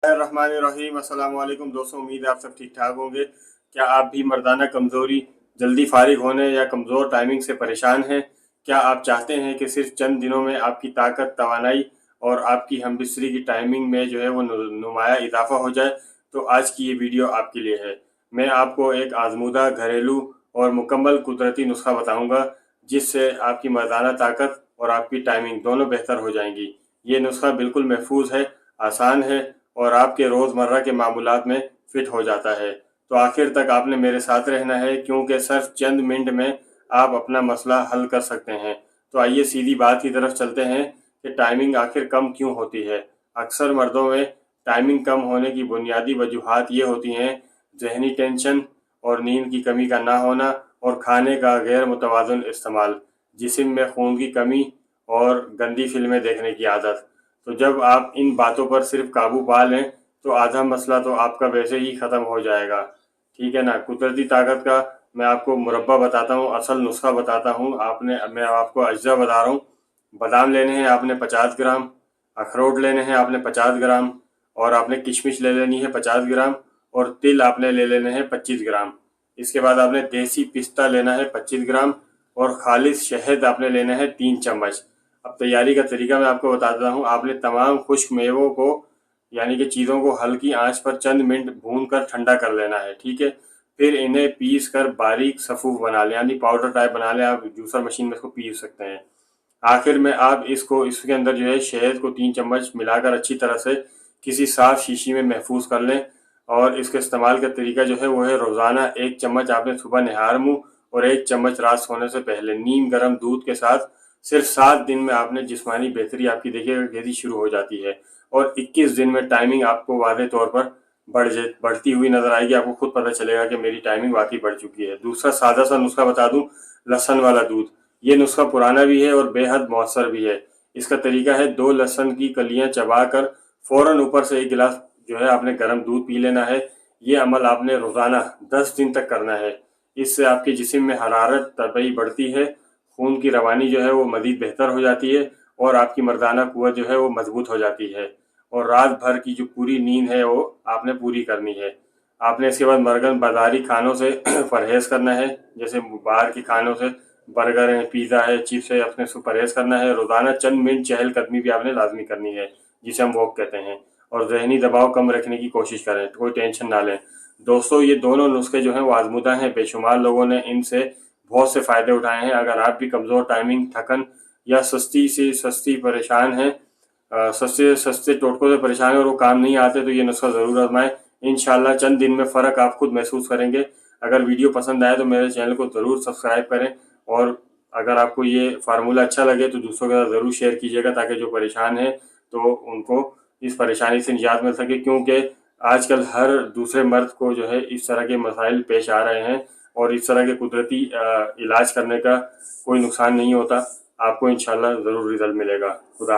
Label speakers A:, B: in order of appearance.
A: रहमानिर्रहीम। अस्सलाम वालेकुम दोस्तों, उम्मीद है आप सब ठीक ठाक होंगे। क्या आप भी मर्दाना कमज़ोरी, जल्दी फारिग होने या कमज़ोर टाइमिंग से परेशान हैं? क्या आप चाहते हैं कि सिर्फ चंद दिनों में आपकी ताकत, तवानाई और आपकी हमबिस्तरी की टाइमिंग में जो है वो नुमाया इजाफा हो जाए? तो आज की ये वीडियो आपके लिए है। मैं आपको एक आजमूदा, घरेलू और मुकम्मल कुदरती नुस्खा बताऊंगा जिससे आपकी मर्दाना ताकत और आपकी टाइमिंग दोनों बेहतर हो जाएंगी। ये नुस्खा बिल्कुल महफूज है, आसान है और आपके रोज़मर्रा के मामूलात में फ़िट हो जाता है। तो आखिर तक आपने मेरे साथ रहना है, क्योंकि सिर्फ चंद मिनट में आप अपना मसला हल कर सकते हैं। तो आइए सीधी बात की तरफ चलते हैं कि टाइमिंग आखिर कम क्यों होती है। अक्सर मर्दों में टाइमिंग कम होने की बुनियादी वजूहात ये होती हैं: ज़हनी टेंशन और नींद की कमी का ना होना और खाने का गैर मुतवाज़न इस्तेमाल, जिस्म में खून की कमी और गंदी फिल्में देखने की आदत। तो जब आप इन बातों पर सिर्फ काबू पा लें तो आधा मसला तो आपका वैसे ही ख़त्म हो जाएगा। ठीक है ना। कुदरती ताकत का मैं आपको मुरब्बा बताता हूँ, असल नुस्खा बताता हूँ। मैं आपको अज्जा बता रहा हूँ। बादाम लेने हैं आपने 50 ग्राम, अखरोट लेने हैं आपने 50 ग्राम, और आपने किशमिश ले लेनी है 50 ग्राम, और तिल आपने ले लेने हैं 25 ग्राम। इसके बाद आपने देसी पिस्ता लेना है 25 ग्राम, और खालिश शहद आपने लेना है 3 चम्मच। अब तैयारी का तरीका मैं आपको बताता हूँ। आपने तमाम खुश्क मेवों को यानी कि चीज़ों को हल्की आंच पर चंद मिनट भून कर ठंडा कर लेना है। ठीक है। फिर इन्हें पीस कर बारीक सफ़ूफ बना लें, यानी पाउडर टाइप बना लें। आप जूसर मशीन में इसको पीस सकते हैं। आखिर में आप इसके अंदर जो है शहद को 3 चम्मच मिलाकर अच्छी तरह से किसी साफ शीशी में महफूज कर लें। और इसके इस्तेमाल का तरीका जो है वो है: रोज़ाना 1 चम्मच आपने सुबह निहार मुँह और 1 चम्मच रात सोने से पहले नीम गर्म दूध के साथ। सिर्फ 7 दिन में आपने जिस्मानी बेहतरी आपकी देखिएगा जल्दी शुरू हो जाती है। और 21 दिन में टाइमिंग आपको वाज़े तौर पर बढ़ती हुई नजर आएगी। आपको खुद पता चलेगा कि मेरी टाइमिंग वाकई बढ़ चुकी है। दूसरा सादा सा नुस्खा बता दूं, लहसुन वाला दूध। ये नुस्खा पुराना भी है और बेहद मौसर भी है। इसका तरीका है: 2 लहसुन की कलियां चबाकर फौरन ऊपर से 1 गिलास जो है आपने गर्म दूध पी लेना है। ये अमल आपने रोज़ाना 10 दिन तक करना है। इससे आपके जिस्म में हरारत तबई बढ़ती है, खून की रवानी जो है वो मज़ीद बेहतर हो जाती है, और आपकी मर्दाना कुव्वत जो है वो मजबूत हो जाती है। और रात भर की जो पूरी नींद है वो आपने पूरी करनी है। आपने इसके बाद मरगन बाज़ारी खानों से परहेज़ करना है, जैसे बाहर के खानों से, बर्गर है, पिज़्ज़ा है, चिप्स है, अपने से परहेज़ करना है। रोज़ाना चंद मिनट चहलकदमी भी आपने लाजमी करनी है, जिसे हम वॉक कहते हैं। और ज़हनी दबाव कम रखने की कोशिश करें, कोई टेंशन ना लें। दोस्तों, ये दोनों नुस्खे जो हैं वो आजमूदा हैं, बेशुमार लोगों ने इनसे बहुत से फ़ायदे उठाए हैं। अगर आप भी कमज़ोर, टाइमिंग, थकन या सस्ती परेशान हैं, सस्ते सस्ते टोटकों से परेशान हैं और वो काम नहीं आते, तो ये नुस्खा ज़रूर आजमाएं। इंशाल्लाह चंद दिन में फ़र्क आप खुद महसूस करेंगे। अगर वीडियो पसंद आए तो मेरे चैनल को ज़रूर सब्सक्राइब करें, और अगर आपको ये फार्मूला अच्छा लगे तो दूसरों के साथ ज़रूर शेयर कीजिएगा, ताकि जो परेशान हैं तो उनको इस परेशानी से निजात मिल सके। क्योंकि आजकल हर दूसरे मर्द को जो है इस तरह के मसाइल पेश आ रहे हैं, और इस तरह के कुदरती इलाज करने का कोई नुकसान नहीं होता। आपको इंशाल्लाह ज़रूर रिज़ल्ट मिलेगा। खुदा